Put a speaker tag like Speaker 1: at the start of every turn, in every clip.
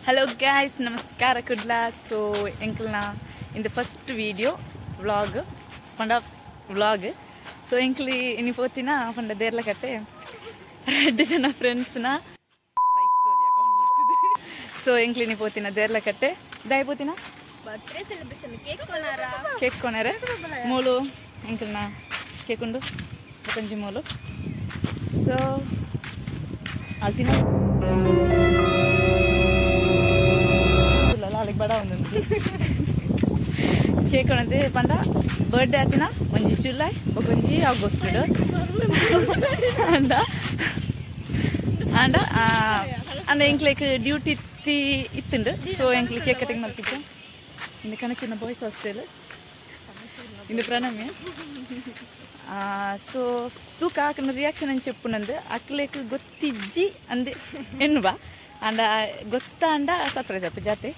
Speaker 1: Hello guys, namaskara kudla. So enkelna in the first video vlog panda vlog. So enkli ini potina panda derla katte red jana friends na saitoliya kon martide. So enkli ini potina derla katte dai potina
Speaker 2: birthday celebration cake
Speaker 1: konare molo enkelna cake undu konji molo. So altina like bada undi cake onade panda birthday atina onji July okonji August do and enklek duty ittundu so enklek cake cutting malpittu indikana chunna boys hostel indu praname so tuka akna reaction ani cheppunandu aklek gottijji ande ennuva and gotta anda surprise apajate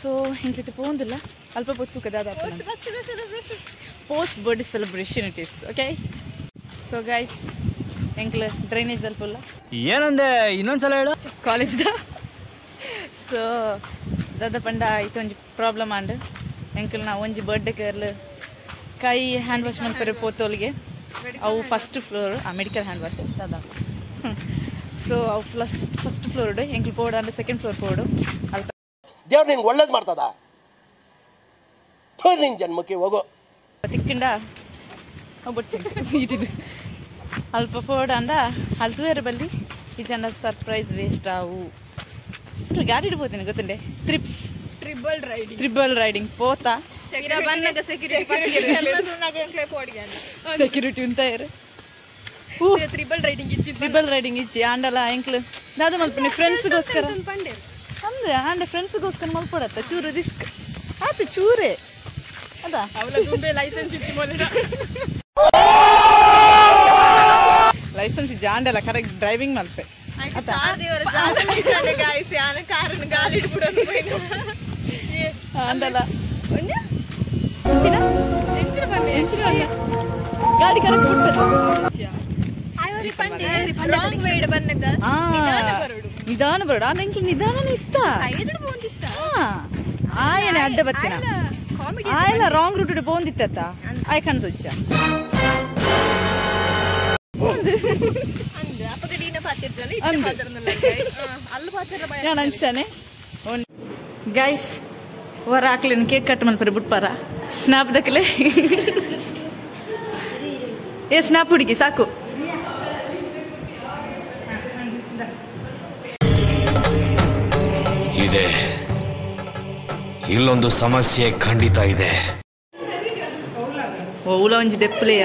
Speaker 1: so enklite pondilla alpa pottu kadada post birthday celebration it is okay so guys enkle drainage alpalla
Speaker 3: ಏನಂದೆ ಇನ್ನೊಂದ್ಸಲ ಹೇಳು
Speaker 1: college da so dada panda itonji problem and enkle na onji birthday girl kai hand wash malpere potolge avu first floor medical hand wash dada so avu first floor do enkle podu and second floor podu alpa
Speaker 4: ದೇವ್ರು ನಿಂಗೆ ಒಳ್ಳೇದು ಮಾಡ್ತದ ನಿನ್ನ ಜನ್ಮಕ್ಕೆ ಹೋಗೋ
Speaker 1: ತಿಕ್ಕಿಂಡ ಹೋಗ್ಬಿಡ್ತೀನಿ ಇದು ಅಲ್ಪ ಫೋಡ್ ಅಂದ ಅಲ್ತುವೇರ ಬಲ್ಲಿ ಈ ಜನ ಸರ್ಪ್ರೈಸ್ ವೇಸ್ಟ್ ಆವು ಗಾಡಿ ಇಡ್ಬೋತೀನಿ ಗೊತ್ತಂಡೆ ಟ್ರಿಬಲ್ ರೈಡಿಂಗ್ ಪೋತಾ ಸೆಕ್ಯೂರಿಟಿ ಅಂತ ಇರು ಟ್ರಿಬಲ್ ರೈಡಿಂಗ್ ಇಚ್ಚಿ ಆಂಡಲ ಎಂಕ್ಲು ದಾದ ಮಲ್ಪನೆ ಫ್ರೆಂಡ್ಸ್ಗೋಸ್ಕರ ಅಂದ್ರೆ ಆಂಡ ಫ್ರೆಂಡ್ಸ್ಗೋಸ್ಕರ ಮಲ್ಪಡತ್ತ ಚೂರು ರಿಸ್ಕ್ ಆಯ್ತು ಚೂರೇ ಅದಾ ಲೈಸೆನ್ಸ್ ಇಜ್ಜ ಆಂಡಲ್ಲ ಕರೆಕ್ಟ್ ಡ್ರೈವಿಂಗ್ ಮಲ್ಪೆ ಆಂಡಲ್ಲ ಗಾಡಿ ಕರೆಕ್ಟ್ ನಿಧಾನ ಬರೋಡು ಆ ನೆಂಕ್ಲು ನಿಧಾನ ಇತ್ತ ಆಯನೆ ಅಡ್ಡ ಬತ್ತಿನ ಆಯಲ್ಲ ರಾಂಗ್ ರೂಟ್ ಬೋಂದಿತ್ತ ಆಯ್ ಕಣ್ತುಚ್ಚ ನಾನು ಅಂಚಾನೆ ಗೈಸ್ ಹೊರ ಹಾಕ್ಲೇನು ಕೇಕ್ ಕಟ್ ಮಲ್ಪರೆ ಬಿಟ್ಪಾರ ಸ್ನಾಪ್ ದಕ್ಕಲೆ ಏ ಸ್ನಾಪ್ ಹುಡುಗಿ ಸಾಕು
Speaker 5: ಇದೆ ಇಲ್ಲೊಂದು ಸಮಸ್ಯೆ ಖಂಡಿತ ಇದೆ
Speaker 1: ಓಲ ಒಂಜಿ ದೆಪ್ಪಲೆಯ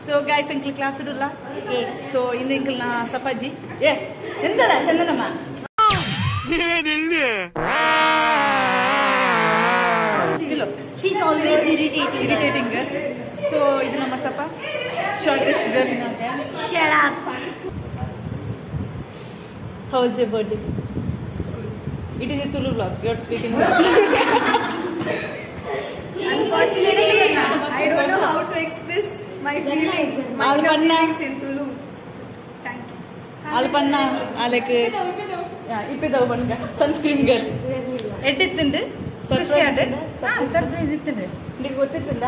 Speaker 1: ಸೊ ಗೈಸ್ ಅಂಕಲ್ ಕ್ಲಾಸ್ ಇಡಲ್ಲ ಸೊ ಇಂದ ಅಂಕಲ್ ನಾ ಸಫಾಜಿ ಏ ಎಂತದ ಚಂದನಮ್ಮ
Speaker 2: She's always irritating.
Speaker 1: So ಇದು ನಮ್ಮ Safa shortest girl in our gang.
Speaker 2: Shut up.
Speaker 1: How was your birthday? It is a Tulu vlog. You are speaking.
Speaker 2: Unfortunately, I don't know how to express my feelings. My feelings in Tulu. Thank you.
Speaker 1: Alpanna, Alek. Ippedavu banga. Sunscreen girl. Edittundu.
Speaker 2: Surprise ಇತ್ತು
Speaker 1: ನಿಮಗೆ ಗೊತ್ತಿತ್ತಂದ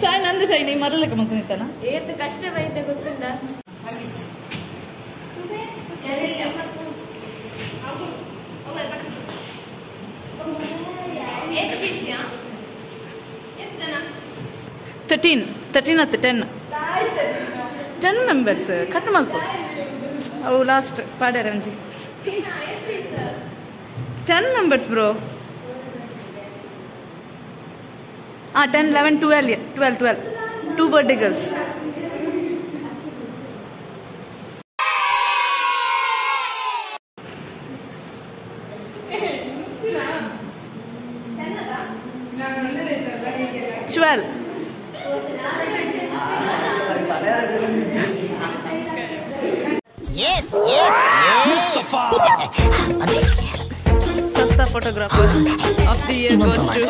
Speaker 1: Shai ನಂದು Shai ನೀ ಮರಲೆಕ್ಕ ಮಕ್ಕಳಿತ್ತಾನ
Speaker 2: ಏತ್ ಕಷ್ಟವೈತೆ ಗೊತ್ತಿಲ್ಲ
Speaker 1: thirteen at 10 members cut ಮಾಡ್ಕೊ ಅವು last ಪಾಡ್ಯಾರ ಒಂಜಿ 10 members bro 10 11 12 2 birthday girls
Speaker 3: Yes.
Speaker 1: Sasta photographer of the year goes to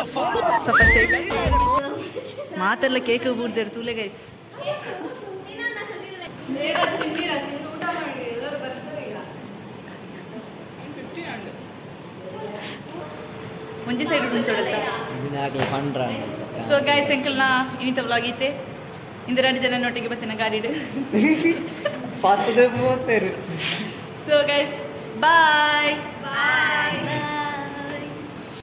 Speaker 1: Safa Sheikh. ಮಾತೆಲ್ಲ cake ಬೂಡ್ದೇರು ತೂಲೆ ಗೈಸ್. ಮುಂಜಿ ಸೈಡ್ ಉಂಟುಡುತ್ತಾ ಸೊ ಗೈಸ್ ಎಂಕಲ್ನ ಇನ್ನಿತ ವ್ಲಾಗ್ ಐತೆ ಇಂದ 2 ಜನನೊಟ್ಟಿಗೆ ಬತ್ತಿನ ಗಾಡಿಡು ಸೊ ಗೈಸ್ ಬಾಯ್.